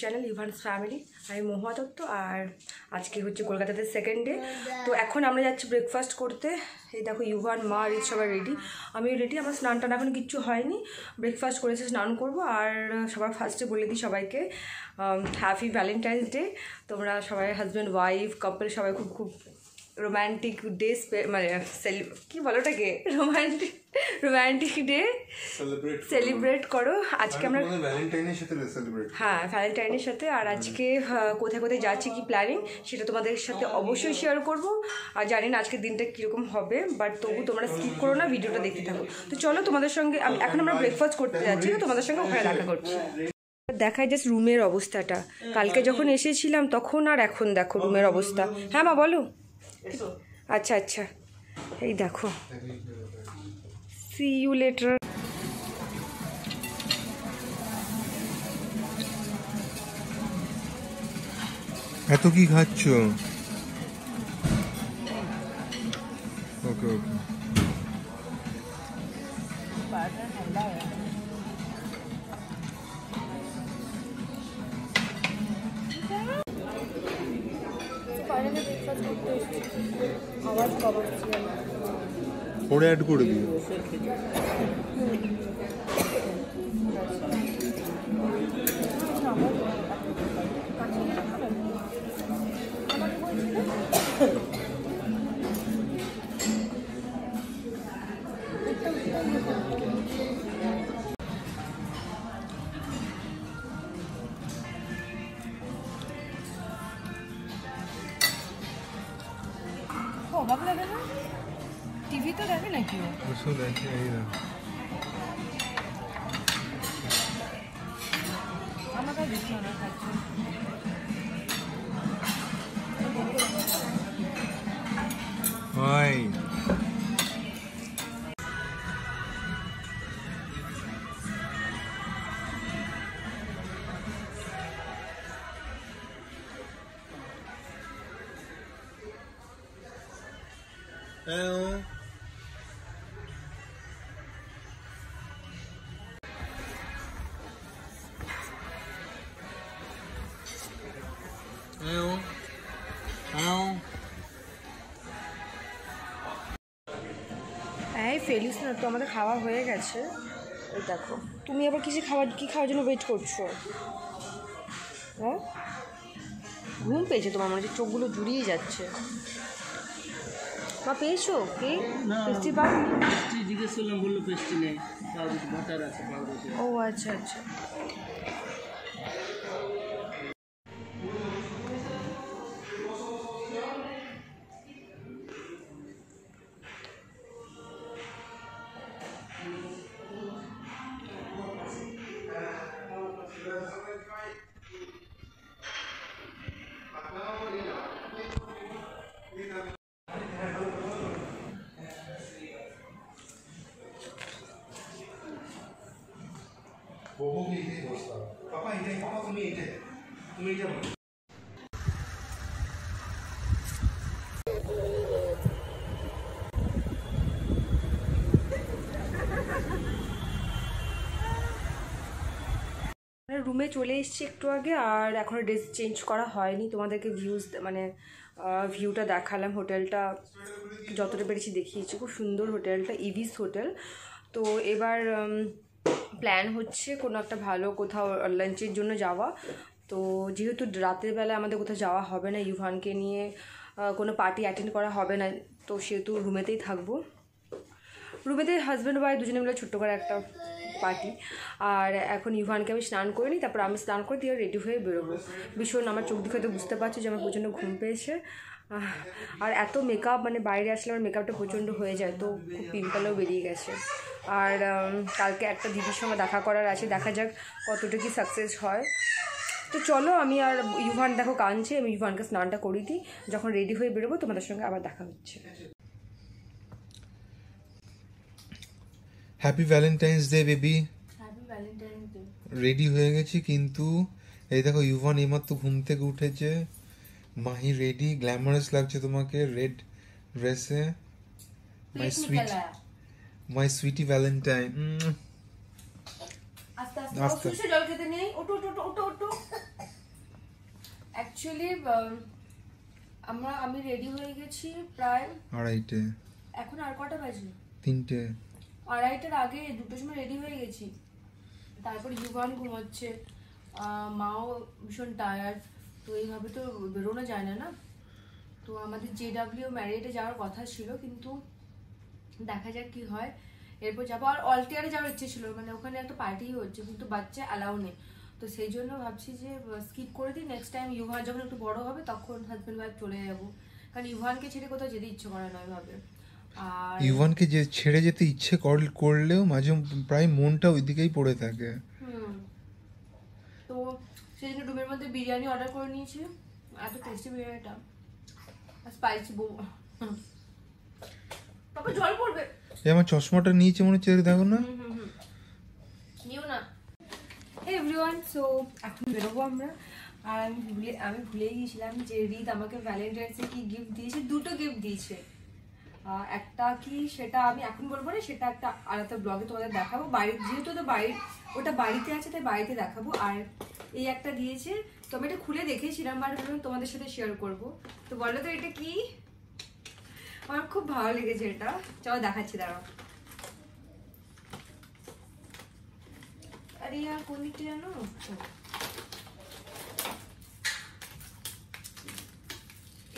Channel ইউভানস family. আমি মহুয়া দত্ত, আর আজকে হচ্ছে কলকাতাতে সেকেন্ড ডে। তো এখন আমরা যাচ্ছি ব্রেকফাস্ট করতে। এই দেখো ইউভান, মা, রিত সবাই রেডি, আমিও রেডি। আমার স্নান টান এখন কিচ্ছু হয়নি, ব্রেকফাস্ট করেছে, স্নান করবো। আর সবার ফার্স্টে বলে দিই সবাইকে হ্যাপি ভ্যালেন্টাইন্স ডে। তোমরা সবাই হাজব্যান্ড ওয়াইফ কাপল সবাই খুব খুব রোম্যান্টিক ডে মানে কি বলো ওটাকে, রোম্যান্টিক ডে সেলিব্রেট করো। আজকে আমরা হ্যাঁ ভ্যালেন্টাইনের সাথে। আর আজকে কোথায় কোথায় যাচ্ছি, কি প্ল্যানিং, সেটা তোমাদের সাথে অবশ্যই শেয়ার করব। আর জানি না আজকের দিনটা কীরকম হবে, বাট তবু তোমরা স্কিপ করো না, ভিডিওটা দেখতে থাকো। তো চলো তোমাদের সঙ্গে, এখন আমরা ব্রেকফাস্ট করতে যাচ্ছি, তো তোমাদের সঙ্গে ওখানে দেখা করছি। দেখায় জাস্ট রুমের অবস্থাটা, কালকে যখন এসেছিলাম তখন আর এখন দেখো রুমের অবস্থা। হ্যাঁ মা বলো। আচ্ছা আচ্ছা, এই দেখো, সি ইউ লেটার। এত কি খাচ্ছ? ওকে ওকে। পরে অ্যাড করে দিও। অবাক লাগে না, টিভি তো দেখে নাকি আমাকে দিচ্ছি না খাচ্ছি। এই ফেলিস না তো, আমাদের খাওয়া হয়ে গেছে। এই দেখো, তুমি আবার কি খাওয়ার জন্য ওয়েট করছো? হ্যাঁ, ঘুম পেয়েছে তোমার, মনে হচ্ছে চোখগুলো জুড়িয়ে যাচ্ছে। মা পেয়েছো কি পেস্ট্রি? পাওনি? জিজ্ঞেস করলাম, বললো পেস্ট্রি নেই, বাটার আছে। ও আচ্ছা আচ্ছা। রুমে চলে এসেছি একটু আগে, আর এখনও ড্রেস চেঞ্জ করা হয়নি। তোমাদেরকে ভিউটা দেখালাম, হোটেলটা যতটা পেরেছি দেখিয়েছি। খুব সুন্দর হোটেলটা, ইভিস হোটেল। তো এবার প্ল্যান হচ্ছে কোনো একটা ভালো কোথাও লাঞ্চের জন্য যাওয়া। তো যেহেতু রাতের বেলা আমাদের কোথাও যাওয়া হবে না, ইউভানকে নিয়ে কোনো পার্টি অ্যাটেন্ড করা হবে না, তো সেহেতু রুমেতেই থাকবো। রুমেতে হাজব্যান্ড ওয়াইফ দুজনে মিলে ছোট্ট করে একটা পার্টি। আর এখন ইউভানকে আমি স্নান করে নিই, তারপর আমি স্নান করে দিয়ে রেডি হয়ে বেরোবো। ভীষণ আমার চোখ দিকে হয়তো বুঝতে পারছি যে আমার প্রচণ্ড ঘুম পেয়েছে। আর এত মেকআপ, মানে বাইরে আসলে আমার মেকআপটা প্রচণ্ড হয়ে যায়, তো খুব পিম্পলও বেরিয়ে গেছে। আর কালকে একটা দিদির সঙ্গে দেখা করার আছে, দেখা যাক কতটা কি সাকসেস হয়। তো চলো, আমি আর ইউভান দেখো কাঁদছে, আমি ইউভানকে স্নানটা করিয়ে দিই, যখন রেডি হয়ে বেরোবো তোমাদের সঙ্গে আবার দেখা হচ্ছে। Happy Valentine's day baby. Happy Valentine's day. Ready হয়ে গেছি, কিন্তু এই দেখো ইউভান এইমাত্র ঘুম থেকে উঠেছে, মাহি রেডি, গ্ল্যামারাস লাগছে তোমাকে রেড ড্রেসে। মাই সুইটি ভ্যালেন্টাইন। আস্তে আস্তে জল খেতে নেই, ওটো ওটো ওটো ওটো। অ্যাকচুয়ালি আমি রেডি হয়ে গেছি প্রায় 2:30 এখন আর কটা বাজে 3টে 2:30টার আগে 2টোর সময় রেডি হয়ে গেছি। তারপর ইউভান ঘুমাচ্ছে, মাও ভীষণ টায়ার্ড, তো এইভাবে তো বেরোনো যায় না। তো আমাদের JW ম্যারিয়েটে যাওয়ার কথা ছিল, কিন্তু দেখা যাক কি হয়। এরপর যাবো। আর অল্টিয়ারে যাওয়ার ইচ্ছে ছিল, মানে ওখানে একটা পার্টি হচ্ছে কিন্তু বাচ্চা অ্যালাউ নেই, তো সেই জন্য ভাবছি যে স্কিপ করে দিই। নেক্সট টাইম ইউভান যখন একটু বড় হবে তখন হাজব্যান্ড ওয়াইফ চলে যাবো, কারণ ইউভানকে ছেড়ে কোথাও যেতে ইচ্ছে করে না ওইভাবে। আর ইউভানকে যে ছেড়ে যেতে ইচ্ছে করলেও মাঝে প্রায় মনটা ওইদিকেই পড়ে থাকে। তো সেই জন্য রুমের মধ্যে বিরিয়ানি অর্ডার করে নিয়েছি, এত টেস্টি বিরিয়ানিটা, স্পাইসি বউ। বাবা জল পড়বে। এই আমার চশমাটা নিয়েছে মনে হচ্ছে, দেখো না। নিও না। হে এভরিওয়ান, সো এখন বেরোবো আমরা। আর আমি ভুলে গিয়েছিলাম যে রিদ আমাকে ভ্যালেন্টাইন্সে কি গিফট দিয়েছে। 2টো গিফট দিয়েছে। একটা কি সেটা আমি এখন বলবো না, সেটা একটা আলাদা ব্লগে তোমাদের দেখাবো। যেহেতু তো ওটা বাড়িতে আছে তাই বাড়িতে দেখাবো। আর এই একটা দিয়েছে, তো আমি এটা খুলে দেখেছিলাম, বাট তোমাদের সাথে শেয়ার করবো। তো বলো তো এটা কি? আমার খুব ভালো লেগেছে এটা, চলো দেখাচ্ছি, দাঁড়াও। আরে আর কোন দিকটা জানো,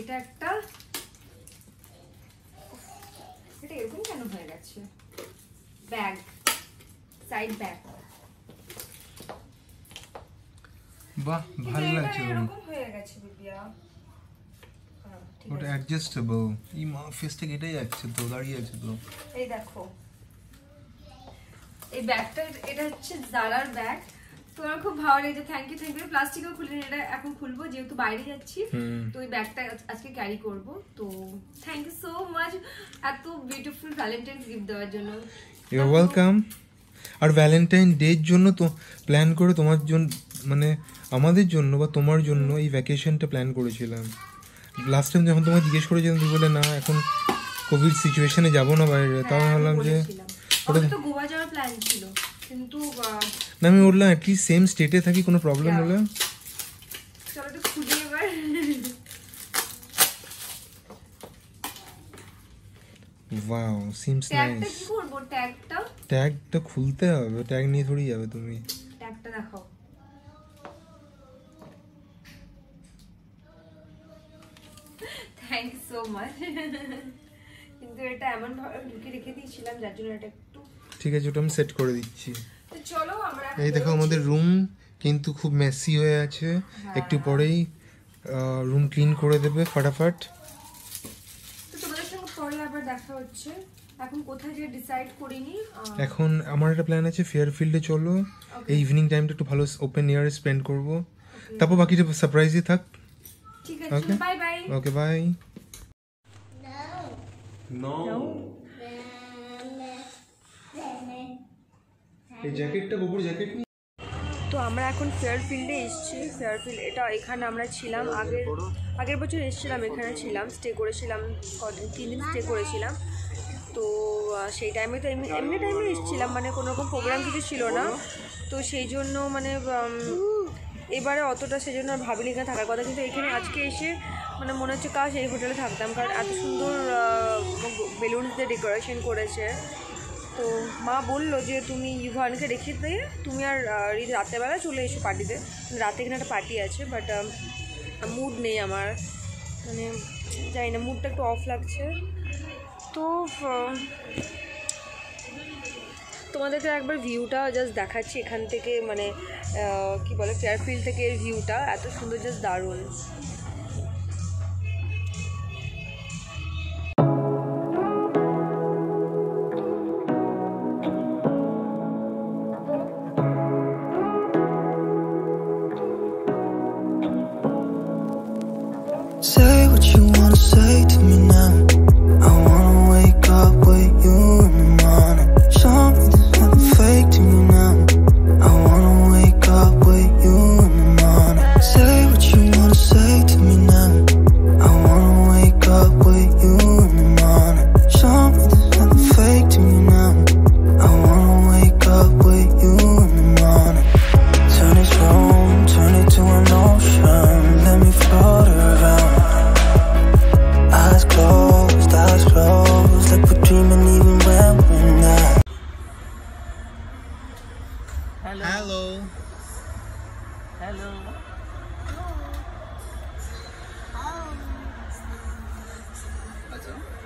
এটা একটা, এটা এরকম কেন হয়ে গেছে, ব্যাগ, সাইড ব্যাগ। বাহ, ভালো লাগছে। এরকম হয়ে গেছে বিবিয়া, ওটা অ্যাডজাস্টেবল। এই মা ফেসটা কেটে যাচ্ছে তো, দাঁড়িয়ে আছে তো। এই দেখো এই ব্যাগটা, এটা হচ্ছে জারার ব্যাগ। তো আমার খুব ভালো লেগেছে, থ্যাংক ইউ। প্লাস্টিকও খুলে এটা এখন খুলবো, যেহেতু বাইরে যাচ্ছি, তো এই ব্যাগটা আজকে ক্যারি করব। তো থ্যাংক ইউ সো মাচ এত বিউটিফুল ভ্যালেন্টাইন্স গিফট দেওয়ার জন্য। You are welcome. আর ভ্যালেন্টাইন ডের জন্য তো প্ল্যান করে তোমার জন্য, মানে আমাদের জন্য বা তোমার জন্য এই ভ্যাকেশনটা প্ল্যান করেছিলাম। লাস্ট টাইম যখন তোমায় জিজ্ঞেস করেছিলাম, তুমি বলে না এখন কোভিড সিচুয়েশনে যাবো না বাইরে, তাও ভাবলাম যে ওটা তো গোয়া যাওয়ার প্ল্যান ছিল, কিন্তু না আমি বললাম অ্যাটলিস্ট সেম স্টেটে থাকি, কোনো প্রবলেম হলে। চলো তো খুঁজে এবার। ওয়াও, সিমস ট্যাগটা নাইস। কি করব? ট্যাগটা খুলতে হবে, ট্যাগ নিয়ে থোড়ি যাবে তুমি। ট্যাগটা দেখাও। Thank you so much. কিন্তু এটা এমন ভাবে ঢুকিয়ে রেখে দিয়েছিলাম, যার জন্য এটা একটু, ঠিক আছে, ওটা আমি সেট করে দিচ্ছি। তো চলো আমরা, এই দেখো আমাদের রুম কিন্তু খুব মেসি হয়ে আছে, একটু পরেই রুম ক্লিন করে দেবে ফটাফট। তো তোমাদের সঙ্গে পরে আবার দেখা হচ্ছে। এখন কোথায় যে ডিসাইড করিনি। এখন আমার একটা প্ল্যান আছে, ফেয়ারফিল্ডে চলো, এই ইভিনিং টাইমটা একটু ভালো ওপেন এয়ারে স্পেন্ড করব, তারপর বাকিটা সারপ্রাইজই থাক। ঠিক আছে, bye bye. Okay bye. No. এই জ্যাকেটটা গোবর জ্যাকেট। তো আমরা এখন ফেয়ারফিল্ডে এসেছি। এটা এখানে আমরা ছিলাম আগের বছর এসেছিলাম, এখানে ছিলাম, স্টে করেছিলাম, 3 দিন স্টে করেছিলাম। তো সেই টাইমে তো এমনি টাইমে এসেছিলাম, মানে কোনো রকম প্রোগ্রাম কিছু ছিল না, তো সেই জন্য মানে এবারে অতটা সেই জন্য ভাবিনি এখানে থাকার কথা। কিন্তু এখানে আজকে এসে মানে মনে হচ্ছে কাজ এই হোটেলে থাকতাম, কারণ এত সুন্দর বেলুনস দিয়ে ডেকোরেশন করেছে। তো মা বললো যে তুমি ইউভানকে রেখে দিয়ে তুমি আর রাতেরবেলা চলে এসো পার্টিতে, রাতে এখানে একটা পার্টি আছে, বাট মুড নেই আমার, মানে জানি না, মুডটা একটু অফ লাগছে। তো তোমাদেরকে একবার ভিউটা জাস্ট দেখাচ্ছি এখান থেকে, মানে কি বলে, ফেয়ারফিল্ড থেকে ভিউটা এত সুন্দর, জাস্ট দারুণ। Say what you wanna say to me now. I wanna wake up with you in the morning. Show me there's nothing fake to me now. I wanna wake up with you in the morning. Say what you wanna say to hello